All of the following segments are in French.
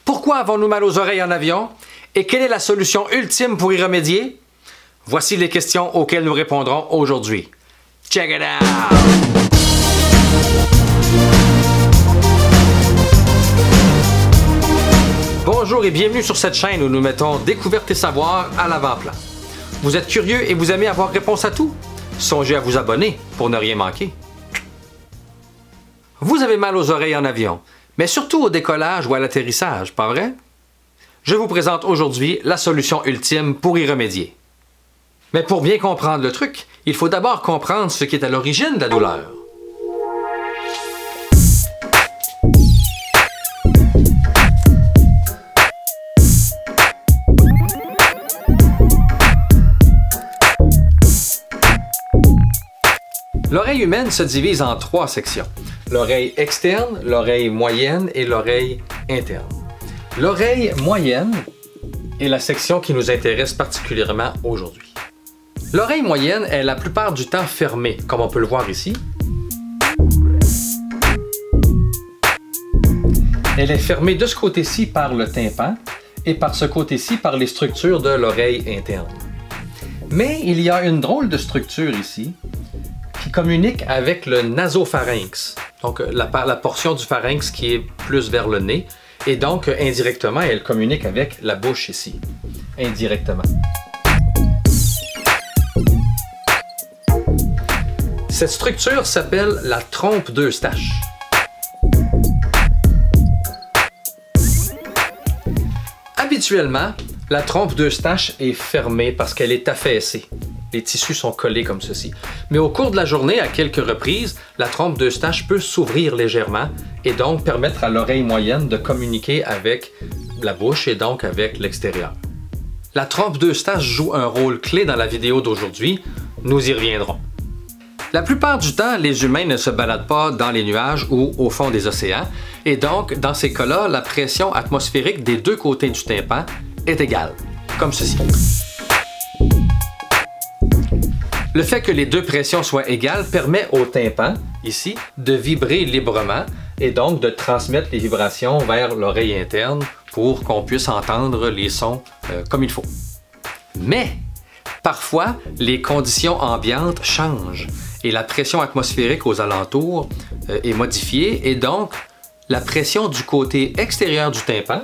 Pourquoi avons-nous mal aux oreilles en avion? Et quelle est la solution ultime pour y remédier? Voici les questions auxquelles nous répondrons aujourd'hui. Check it out! Bonjour et bienvenue sur cette chaîne où nous mettons découverte et savoir à l'avant-plan. Vous êtes curieux et vous aimez avoir réponse à tout? Songez à vous abonner pour ne rien manquer. Vous avez mal aux oreilles en avion, mais surtout au décollage ou à l'atterrissage, pas vrai? Je vous présente aujourd'hui la solution ultime pour y remédier. Mais pour bien comprendre le truc, il faut d'abord comprendre ce qui est à l'origine de la douleur. L'oreille humaine se divise en trois sections. L'oreille externe, l'oreille moyenne et l'oreille interne. L'oreille moyenne est la section qui nous intéresse particulièrement aujourd'hui. L'oreille moyenne est la plupart du temps fermée, comme on peut le voir ici. Elle est fermée de ce côté-ci par le tympan et par ce côté-ci par les structures de l'oreille interne. Mais il y a une drôle de structure ici qui communique avec le nasopharynx, donc la portion du pharynx qui est plus vers le nez, et donc indirectement elle communique avec la bouche ici, indirectement. Cette structure s'appelle la trompe d'Eustache. Habituellement, la trompe d'Eustache est fermée parce qu'elle est affaissée. Les tissus sont collés comme ceci. Mais au cours de la journée, à quelques reprises, la trompe d'Eustache peut s'ouvrir légèrement et donc permettre à l'oreille moyenne de communiquer avec la bouche et donc avec l'extérieur. La trompe d'Eustache joue un rôle clé dans la vidéo d'aujourd'hui. Nous y reviendrons. La plupart du temps, les humains ne se baladent pas dans les nuages ou au fond des océans, et donc, dans ces cas-là, la pression atmosphérique des deux côtés du tympan est égale, comme ceci. Le fait que les deux pressions soient égales permet au tympan, ici, de vibrer librement et donc de transmettre les vibrations vers l'oreille interne pour qu'on puisse entendre les sons comme il faut. Mais, parfois, les conditions ambiantes changent et la pression atmosphérique aux alentours est modifiée et donc la pression du côté extérieur du tympan,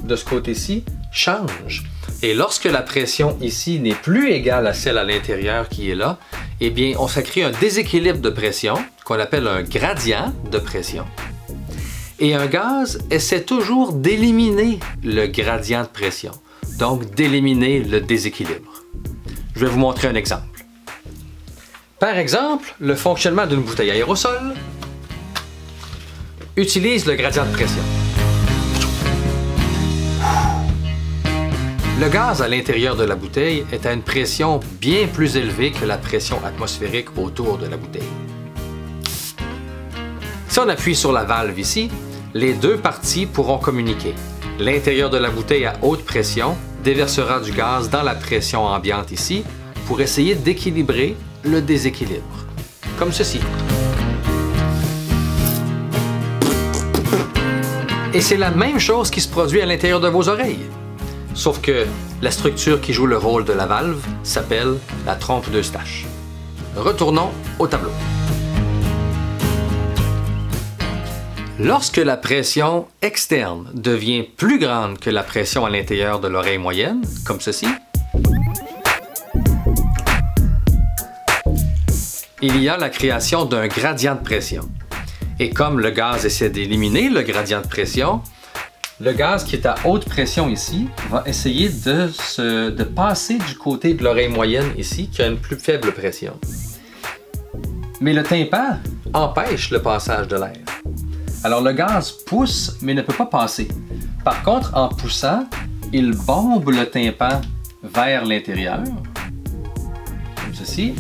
de ce côté-ci, change. Et lorsque la pression ici n'est plus égale à celle à l'intérieur qui est là, eh bien, on se crée un déséquilibre de pression, qu'on appelle un gradient de pression. Et un gaz essaie toujours d'éliminer le gradient de pression, donc d'éliminer le déséquilibre. Je vais vous montrer un exemple. Par exemple, le fonctionnement d'une bouteille aérosol utilise le gradient de pression. Le gaz à l'intérieur de la bouteille est à une pression bien plus élevée que la pression atmosphérique autour de la bouteille. Si on appuie sur la valve ici, les deux parties pourront communiquer. L'intérieur de la bouteille à haute pression déversera du gaz dans la pression ambiante ici pour essayer d'équilibrer le déséquilibre, comme ceci. Et c'est la même chose qui se produit à l'intérieur de vos oreilles. Sauf que la structure qui joue le rôle de la valve s'appelle la trompe d'Eustache. Retournons au tableau. Lorsque la pression externe devient plus grande que la pression à l'intérieur de l'oreille moyenne, comme ceci, il y a la création d'un gradient de pression. Et comme le gaz essaie d'éliminer le gradient de pression, le gaz qui est à haute pression ici va essayer de passer du côté de l'oreille moyenne ici, qui a une plus faible pression. Mais le tympan empêche le passage de l'air. Alors le gaz pousse, mais ne peut pas passer. Par contre, en poussant, il bombe le tympan vers l'intérieur, comme ceci,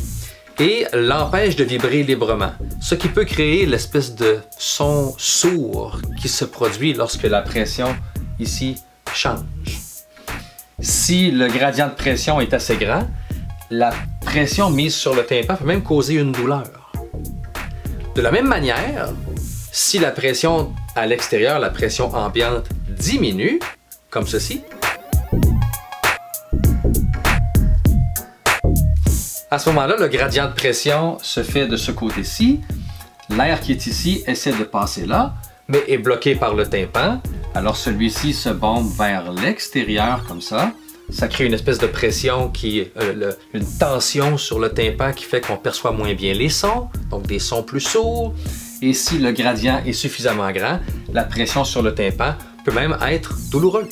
et l'empêche de vibrer librement, ce qui peut créer l'espèce de son sourd qui se produit lorsque la pression ici change. Si le gradient de pression est assez grand, la pression mise sur le tympan peut même causer une douleur. De la même manière, si la pression à l'extérieur, la pression ambiante, diminue, comme ceci, à ce moment-là, le gradient de pression se fait de ce côté-ci. L'air qui est ici essaie de passer là, mais est bloqué par le tympan. Alors celui-ci se bombe vers l'extérieur comme ça. Ça crée une espèce de pression une tension sur le tympan qui fait qu'on perçoit moins bien les sons, donc des sons plus sourds. Et si le gradient est suffisamment grand, la pression sur le tympan peut même être douloureuse.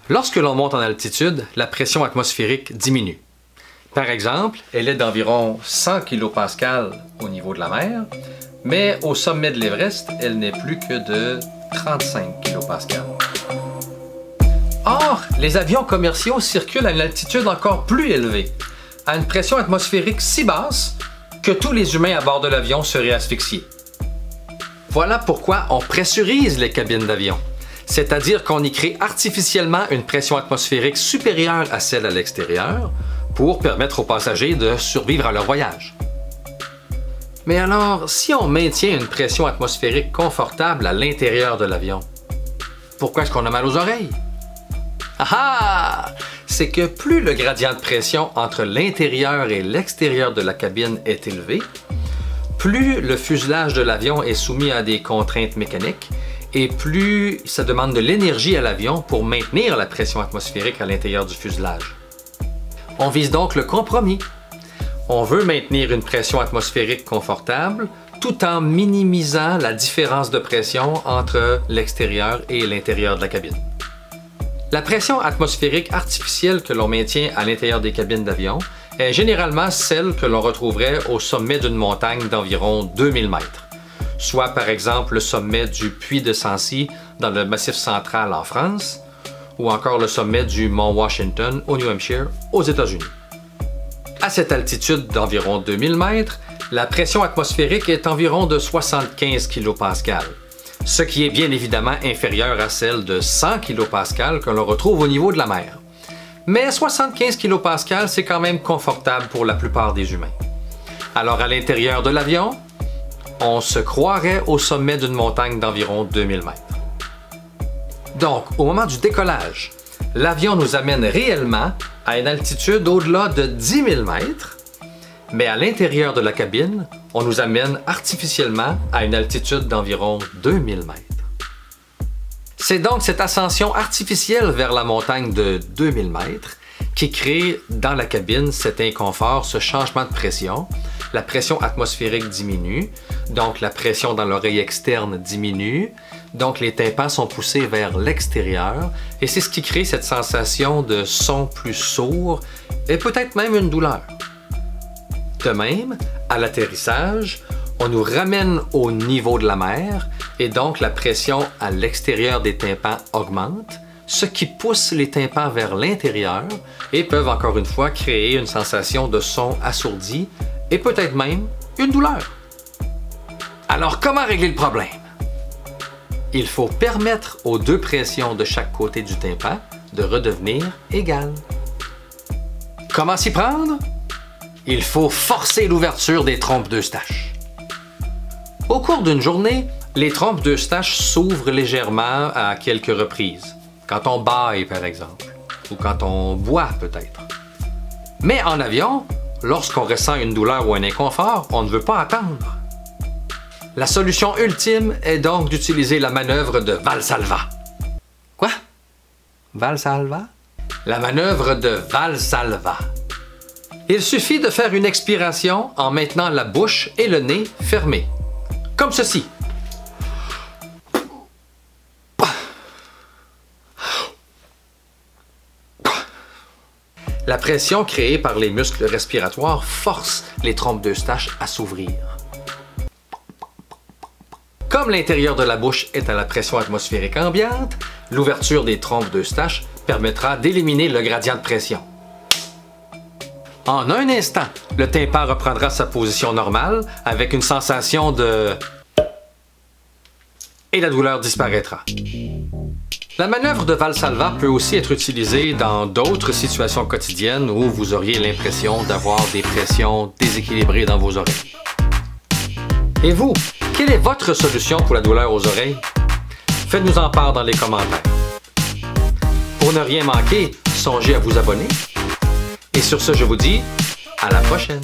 Lorsque l'on monte en altitude, la pression atmosphérique diminue. Par exemple, elle est d'environ 100 kPa au niveau de la mer, mais au sommet de l'Everest, elle n'est plus que de 35 kPa. Or, les avions commerciaux circulent à une altitude encore plus élevée, à une pression atmosphérique si basse que tous les humains à bord de l'avion seraient asphyxiés. Voilà pourquoi on pressurise les cabines d'avion, c'est-à-dire qu'on y crée artificiellement une pression atmosphérique supérieure à celle à l'extérieur pour permettre aux passagers de survivre à leur voyage. Mais alors, si on maintient une pression atmosphérique confortable à l'intérieur de l'avion, pourquoi est-ce qu'on a mal aux oreilles? Ah! C'est que plus le gradient de pression entre l'intérieur et l'extérieur de la cabine est élevé, plus le fuselage de l'avion est soumis à des contraintes mécaniques et plus ça demande de l'énergie à l'avion pour maintenir la pression atmosphérique à l'intérieur du fuselage. On vise donc le compromis. On veut maintenir une pression atmosphérique confortable tout en minimisant la différence de pression entre l'extérieur et l'intérieur de la cabine. La pression atmosphérique artificielle que l'on maintient à l'intérieur des cabines d'avion est généralement celle que l'on retrouverait au sommet d'une montagne d'environ 2000 mètres, soit par exemple le sommet du Puy de Sancy dans le Massif central en France, ou encore le sommet du mont Washington au New Hampshire aux États-Unis. À cette altitude d'environ 2000 mètres, la pression atmosphérique est environ de 75 kPa, ce qui est bien évidemment inférieur à celle de 100 kPa que l'on retrouve au niveau de la mer. Mais 75 kPa, c'est quand même confortable pour la plupart des humains. Alors à l'intérieur de l'avion, on se croirait au sommet d'une montagne d'environ 2000 mètres. Donc, au moment du décollage, l'avion nous amène réellement à une altitude au-delà de 10 000 mètres, mais à l'intérieur de la cabine, on nous amène artificiellement à une altitude d'environ 2000 mètres. C'est donc cette ascension artificielle vers la montagne de 2000 mètres qui crée dans la cabine cet inconfort, ce changement de pression. La pression atmosphérique diminue, donc la pression dans l'oreille externe diminue, donc les tympans sont poussés vers l'extérieur et c'est ce qui crée cette sensation de son plus sourd et peut-être même une douleur. De même, à l'atterrissage, on nous ramène au niveau de la mer et donc la pression à l'extérieur des tympans augmente, ce qui pousse les tympans vers l'intérieur et peuvent encore une fois créer une sensation de son assourdi et peut-être même une douleur. Alors comment régler le problème? Il faut permettre aux deux pressions de chaque côté du tympan de redevenir égales. Comment s'y prendre? Il faut forcer l'ouverture des trompes d'Eustache. Au cours d'une journée, les trompes d'Eustache s'ouvrent légèrement à quelques reprises, quand on bâille par exemple, ou quand on boit peut-être. Mais en avion, lorsqu'on ressent une douleur ou un inconfort, on ne veut pas attendre. La solution ultime est donc d'utiliser la manœuvre de Valsalva. Quoi? Valsalva? La manœuvre de Valsalva. Il suffit de faire une expiration en maintenant la bouche et le nez fermés, comme ceci. La pression créée par les muscles respiratoires force les trompes d'Eustache à s'ouvrir. Comme l'intérieur de la bouche est à la pression atmosphérique ambiante, l'ouverture des trompes d'Eustache permettra d'éliminer le gradient de pression. En un instant, le tympan reprendra sa position normale avec une sensation de... et la douleur disparaîtra. La manœuvre de Valsalva peut aussi être utilisée dans d'autres situations quotidiennes où vous auriez l'impression d'avoir des pressions déséquilibrées dans vos oreilles. Et vous, Quelle est votre solution pour la douleur aux oreilles? Faites-nous en part dans les commentaires. Pour ne rien manquer, songez à vous abonner. Et sur ce, je vous dis à la prochaine!